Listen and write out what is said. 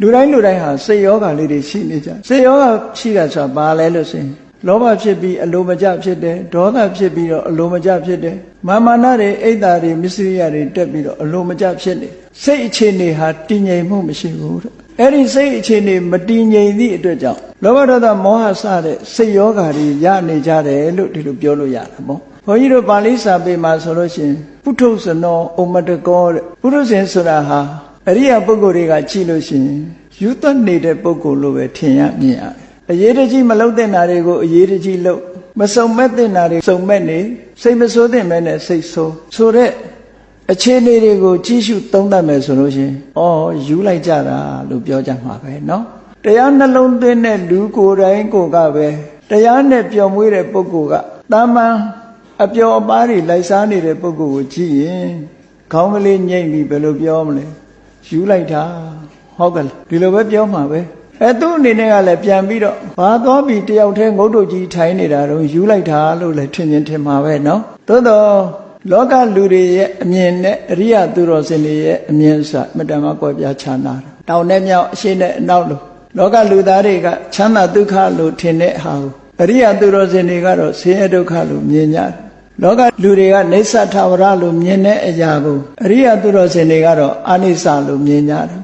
လူတိုင်းဟာစိတ်ယောဂလေးတွေရှိနေကြစိတ်ယောဂရှိတာဆိုတာဘာလဲလို့ဆိုရင်လောဘဖြစ်ပြီးအလိုမကျဖြစ်တယ်ဒေါသဖြစ်ပြီးတော့အလိုမကျဖြစ်တယ်မာမာနတွေအိတ်တာတွေမစ္စရိယတွေတက်ပြီးတော့အလိုမကျဖြစ်နေစိတ်အခြေအနေဟာတည်ငြိမ်မှုမရှိဘူးတဲ့အဲ့ဒီစိတ်အခြေအနေမတည်ငြိမ်သည့်အတွက်ကြောင့်လောဘဒေါသမောဟစတဲ့စိတ်ယောဂါတွေရနေကြတယ်လို့ဒီလိုပြောလို့ရတာပေါ့ဘုန်းကြီးတို့ပါဠိစာပေမှာဆိုလို့ရှိရင်ပုထုဇနောဩမတကောတဲ့ပုထုဇဉ်ဆိုတာဟာအရိယာပုဂ္ဂိုလ်တွေကကြည့်လို့ရှိရင်ယူသွတ်နေတဲ့ပုဂ္ဂိုလ်လို့ပဲထင်ရမြင်ရတယ်အရေးတကြီးမလုပ်တဲ့နာတွေကိုအရေးတကြီးလုပ်မစုံမဲ့တဲ့နာတွေစုံမဲ့နေစိတ်မဆိုးတဲ့မဲနဲ့စိတ်ဆိုးဆိုတဲ့အခြေအနေတွေကိုကြည့်ရှုသုံးသပ်မယ်ဆိုလို့ရှိရင်ယူလိုက်ကြတာလို့ပြောကြမှာပဲเนาะတရားနှလုံးသွင်းတဲ့လူကိုယ်တိုင်ကိုကပဲတရားနဲ့ပျော်မွေးတဲ့ပုဂ္ဂိုလ်ကတာမန်အပျော်အပါးတွေလိုက်စားနေတဲ့ပုဂ္ဂိုလ်ကိုကြည့်ရင်ခေါင်းကလေးညှိမ့်ပြီးဘယ်လိုပြောမလဲယူလိုက်တာဟုတ်ကဲ့ဒီလိုပဲပြောမှာပဲသူ့အနေနဲ့ကလည်းပြန်ပြီးတော့ဘာသွားပြီးတယောက်တည်းငုတ်တုတ်ကြီးထိုင်နေတာတော့ယူလိုက်တာလို့လည်းထင်မှာပဲเนาะသို့တော့လောကလူတွေရဲ့အမြင်နဲ့အရိယသူတော်စင်တွေရဲ့အမြင်ဆိုအမတန်မှကွဲပြားခြားနာတယ်တောင်နဲ့မြောက်အရှေ့နဲ့အနောက်လို့လောကလူသားတွေကချမ်းသာဒုက္ခလို့ထင်တဲ့ဟာကိုအရိယသူတော်စင်တွေကတော့ဆင်းရဲဒုက္ခလို့မြင်ကြတယ်လောကလူတွေကနေသထာဝရလို့မြင်တဲ့အရာကိုအရိယသူတော်စင်တွေကတော့အာနိစ္စလို့မြင်ကြတယ်